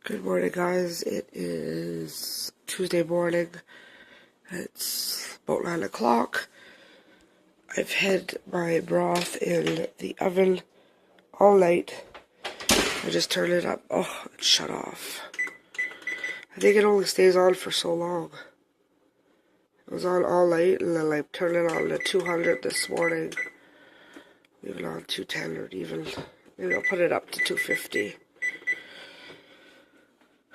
Good morning, guys. It is Tuesday morning. It's about 9 o'clock. I've had my broth in the oven all night. I just turned it up. Oh, it shut off. I think it only stays on for so long. It was on all night, and then I turned it on to 200 this morning. Leave it on 210, or even maybe I'll put it up to 250.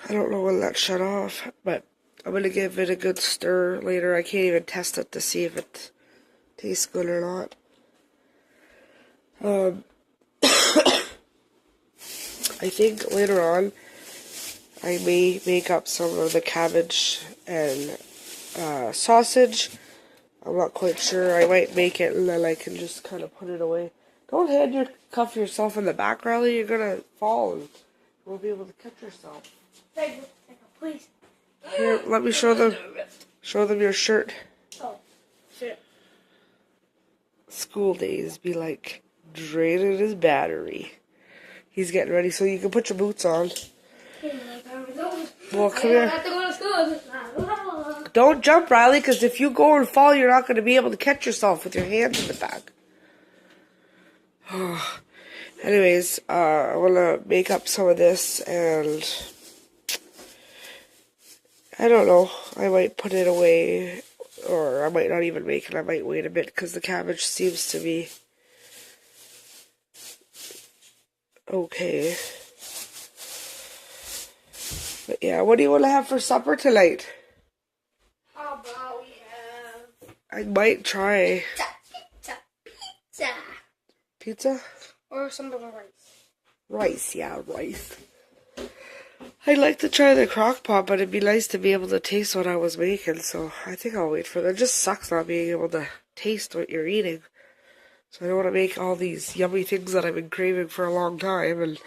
I don't know when that shut off, but I'm going to give it a good stir later. I can't even test it to see if it tastes good or not. I think later on I may make up some of the cabbage and sausage. I'm not quite sure. I might make it and then I can just kind of put it away. Don't handcuff yourself in the back, Riley. You're going to fall and you won't be able to catch yourself. Please. Here, let me show them your shirt. Oh, shit. School days be like draining his battery. He's getting ready, so you can put your boots on. Well, come here. I have to go to school. Don't jump, Riley, because if you go and fall, you're not going to be able to catch yourself with your hands in the back. Anyways, I want to make up some of this, and I don't know. I might put it away, or I might not even make it. I might wait a bit because the cabbage seems to be okay. But yeah, what do you want to have for supper tonight? How about we have I might try pizza. pizza? Or some rice. Rice, yeah, rice. I'd like to try the crock pot, but it'd be nice to be able to taste what I was making, so I think I'll wait for that. It just sucks not being able to taste what you're eating. So I don't want to make all these yummy things that I've been craving for a long time, and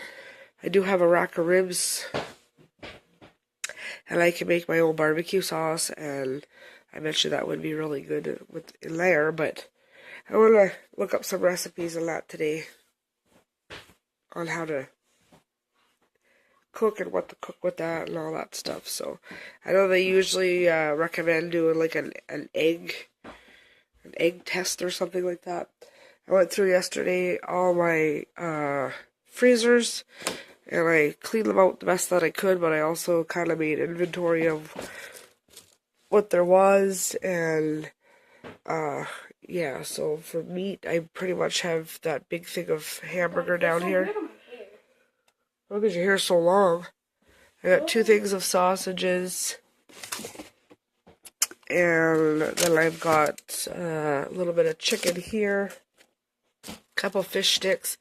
I do have a rack of ribs, and I can make my own barbecue sauce, and I mentioned that would be really good in there, but I want to look up some recipes on that today, on how to cook and what to cook with that and all that stuff. So I know they usually recommend doing like an egg test or something like that. I went through yesterday all my freezers and I cleaned them out the best that I could, but I also kind of made inventory of what there was, and yeah, so for meat I pretty much have that big thing of hamburger down here. Why is your hair so long? I got 2 things of sausages, and then I've got a little bit of chicken here, a couple fish sticks,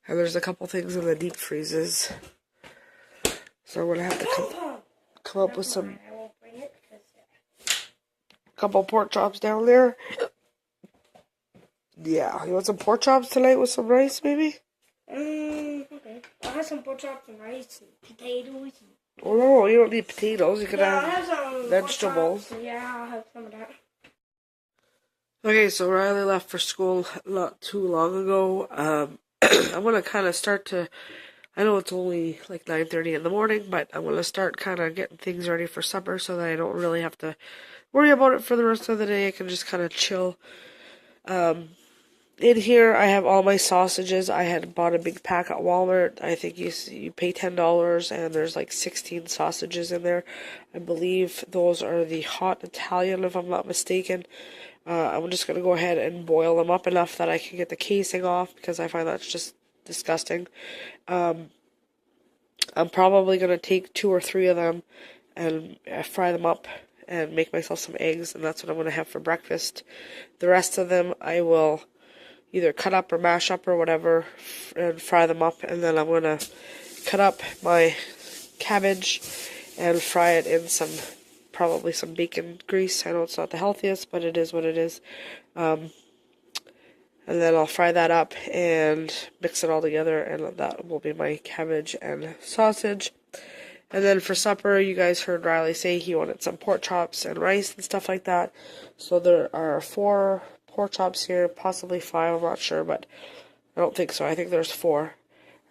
and there's a couple things in the deep freezes. So I'm gonna have to come up with some couple pork chops down there. Yeah, you want some pork chops tonight with some rice, maybe? Okay. I'll have some pork chops and rice and potatoes. Oh no, you don't need potatoes. You can I'll have have some vegetables. Yeah, I'll have some of that. Okay, so Riley left for school not too long ago. I'm gonna kind of start to. I know it's only like 9:30 in the morning, but I'm gonna start kind of getting things ready for supper so that I don't really have to worry about it for the rest of the day. I can just kind of chill. In here, I have all my sausages. I had bought a big pack at Walmart. I think you pay $10, and there's like 16 sausages in there. I believe those are the hot Italian, if I'm not mistaken. I'm just going to go ahead and boil them up enough that I can get the casing off, because I find that's just disgusting. I'm probably going to take 2 or 3 of them and fry them up and make myself some eggs, and that's what I'm going to have for breakfast. The rest of them I will either cut up or mash up or whatever and fry them up, and then I'm going to cut up my cabbage and fry it in probably some bacon grease. I know it's not the healthiest, but it is what it is. And then I'll fry that up and mix it all together, and that will be my cabbage and sausage. And then for supper, you guys heard Riley say he wanted some pork chops and rice and stuff like that. So there are 4 pork chops here, possibly 5, I'm not sure, but I don't think so. I think there's 4.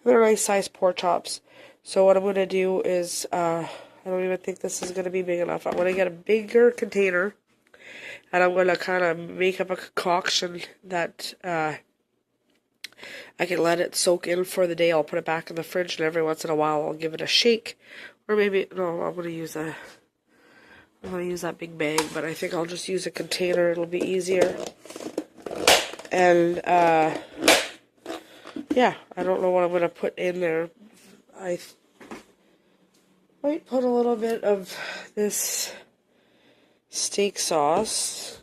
They're nice sized pork chops. So what I'm going to do is, I don't even think this is going to be big enough. I'm going to get a bigger container, and I'm going to kind of make up a concoction that I can let it soak in for the day. I'll put it back in the fridge, and every once in a while I'll give it a shake. Or maybe, no, I'm going to use that big bag, but I think I'll just use a container. It'll be easier. And, yeah, I don't know what I'm going to put in there. I might put a little bit of this steak sauce.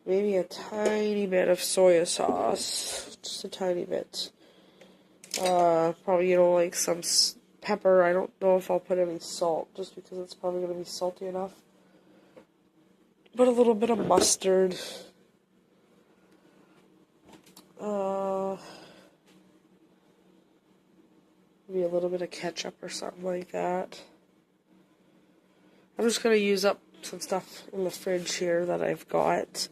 Maybe a tiny bit of soy sauce. Just a tiny bit. Probably, like some pepper. I don't know if I'll put any salt, just because it's probably going to be salty enough. Put a little bit of mustard. Maybe a little bit of ketchup or something like that. I'm just going to use up some stuff in the fridge here that I've got.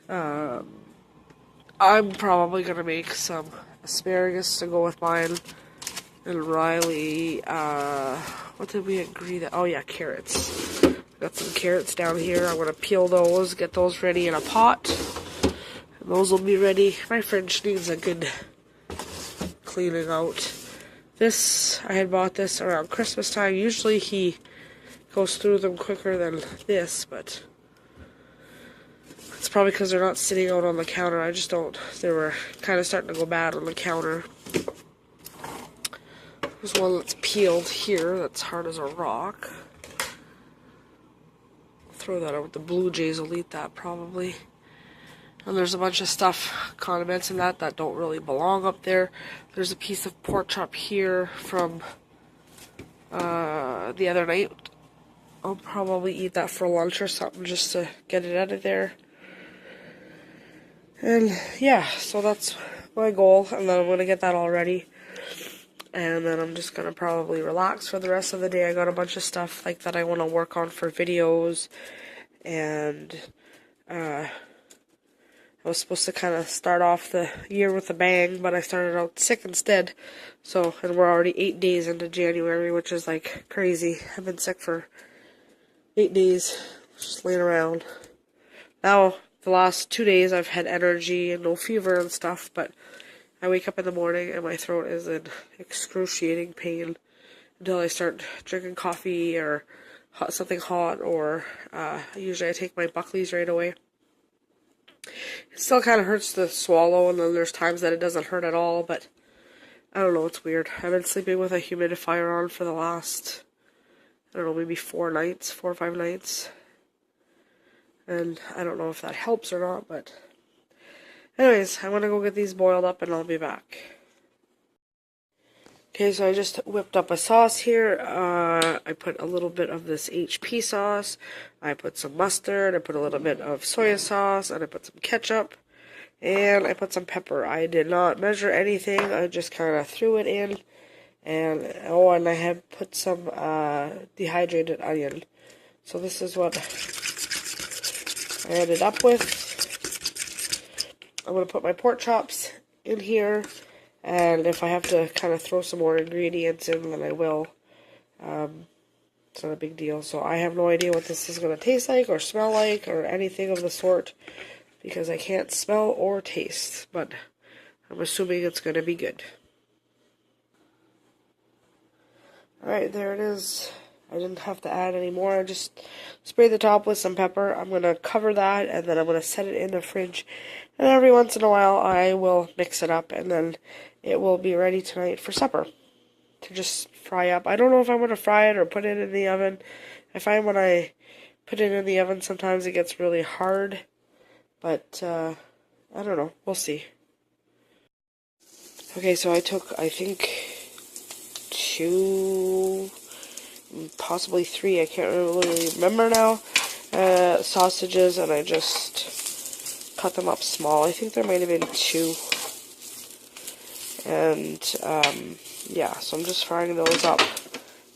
I'm probably going to make some asparagus to go with mine. And Riley, what did we agree that? Oh yeah, carrots. Got some carrots down here. I'm going to peel those, get those ready in a pot. And those will be ready. My fridge needs a good cleaning out. This, I had bought this around Christmas time. Usually he goes through them quicker than this, but it's probably because they're not sitting out on the counter. I just don't, they were kind of starting to go bad on the counter. There's one that's peeled here that's hard as a rock. Throw that out. The Blue Jays will eat that probably. And there's a bunch of stuff, condiments and that don't really belong up there. There's a piece of pork chop here from the other night. I'll probably eat that for lunch or something just to get it out of there. And yeah, so that's my goal. And then I'm going to get that all ready. And then I'm just going to probably relax for the rest of the day. I got a bunch of stuff like that I want to work on for videos. And I was supposed to kind of start off the year with a bang, but I started out sick instead. So, and we're already 8 days into January, which is like crazy. I've been sick for 8 days, just laying around. Now, the last 2 days I've had energy and no fever and stuff, but I wake up in the morning and my throat is in excruciating pain until I start drinking coffee or something hot, or usually I take my Buckley's right away. It still kind of hurts to swallow, and then there's times that it doesn't hurt at all, but I don't know, it's weird. I've been sleeping with a humidifier on for the last, I don't know, maybe 4 or 5 nights. And I don't know if that helps or not, but anyways, I'm going to go get these boiled up and I'll be back. Okay, so I just whipped up a sauce here. I put a little bit of this HP sauce. I put some mustard. I put a little bit of soy sauce. And I put some ketchup. And I put some pepper. I did not measure anything. I just kind of threw it in. And, and I have put some dehydrated onion. So this is what I ended up with. I'm going to put my pork chops in here. And if I have to kind of throw some more ingredients in, then I will. It's not a big deal. So I have no idea what this is going to taste like or smell like or anything of the sort, because I can't smell or taste. But I'm assuming it's going to be good. Alright, there it is. I didn't have to add any more. I just sprayed the top with some pepper. I'm going to cover that, and then I'm going to set it in the fridge. And every once in a while, I will mix it up, and then it will be ready tonight for supper to just fry up. I don't know if I'm going to fry it or put it in the oven. I find when I put it in the oven, sometimes it gets really hard. But, I don't know. We'll see. Okay, so I took, I think, 2... possibly 3, I can't really remember now, sausages, and I just cut them up small. I think there might have been 2. And, yeah, so I'm just frying those up.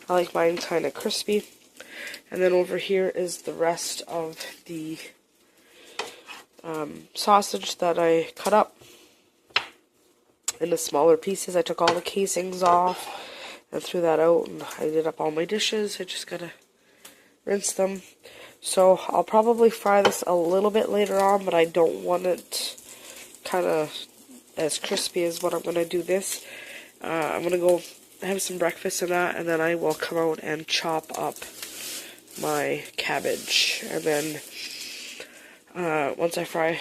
I like mine kind of crispy. And then over here is the rest of the sausage that I cut up. into smaller pieces. I took all the casings off and threw that out, and I did up all my dishes. I just gotta rinse them. So I'll probably fry this a little bit later on, but I don't want it kind of as crispy as what I'm gonna do this. I'm gonna go have some breakfast and that, and then I will come out and chop up my cabbage. And then once I fry,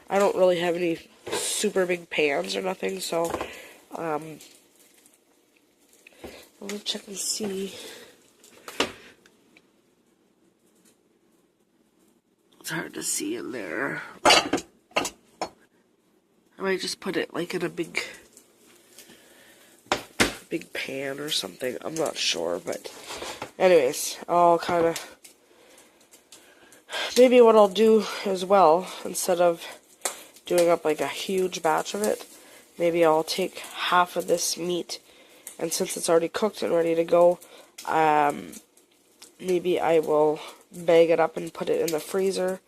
I don't really have any super big pans or nothing, so I'm gonna check and see. It's hard to see in there. I might just put it like in a big pan or something. I'm not sure, but anyways, I'll kind of, maybe what I'll do as well, instead of doing up like a huge batch of it, maybe I'll take half of this meat, and since it's already cooked and ready to go, maybe I will bag it up and put it in the freezer,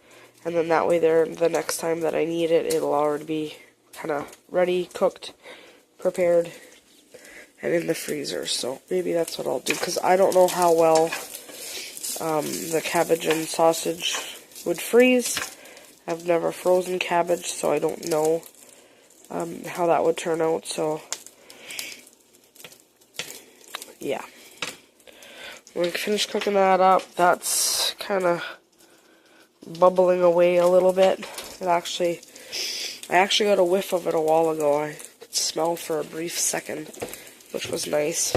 and then that way the next time that I need it, it'll already be kind of ready, cooked, prepared, and in the freezer. So maybe that's what I'll do, because I don't know how well the cabbage and sausage would freeze. I've never frozen cabbage, so I don't know how that would turn out. So yeah, when I finish cooking that up, that's kind of bubbling away a little bit. I actually got a whiff of it a while ago. I could smell for a brief second, which was nice.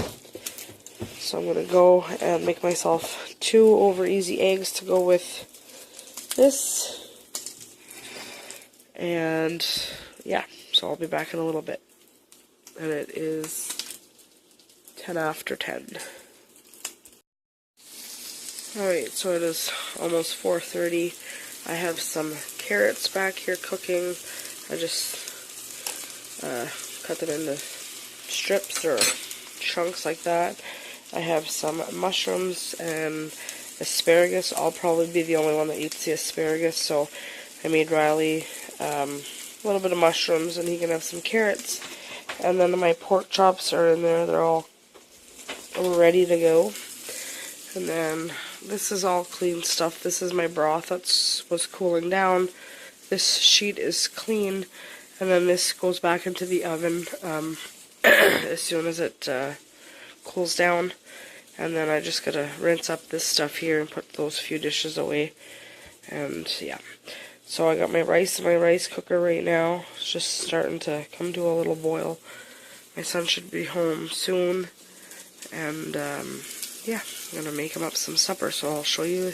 So I'm going to go and make myself 2 over easy eggs to go with this. And yeah, so I'll be back in a little bit. And it is 10 after 10. Alright, so it is almost 4:30. I have some carrots back here cooking. I just cut them into strips or chunks like that. I have some mushrooms and asparagus. I'll probably be the only one that eats the asparagus, so I made Riley a little bit of mushrooms, and he can have some carrots. And then my pork chops are in there. They're all ready to go. And then this is all clean stuff. This is my broth that was cooling down. This sheet is clean, and then this goes back into the oven as soon as it cools down. And then I just gotta rinse up this stuff here and put those few dishes away. And yeah, so I got my rice in my rice cooker right now. It's just starting to come to a little boil. My son should be home soon, and yeah, I'm gonna make him up some supper, so I'll show you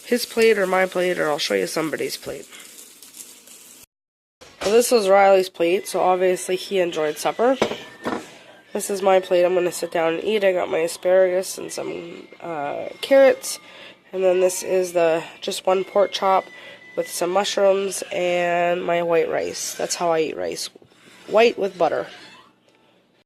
his plate or my plate, or I'll show you somebody's plate. Well, this was Riley's plate, so obviously he enjoyed supper. This is my plate. I'm gonna sit down and eat. I got my asparagus and some carrots, and then this is just 1 pork chop with some mushrooms and my white rice. That's how I eat rice, white with butter.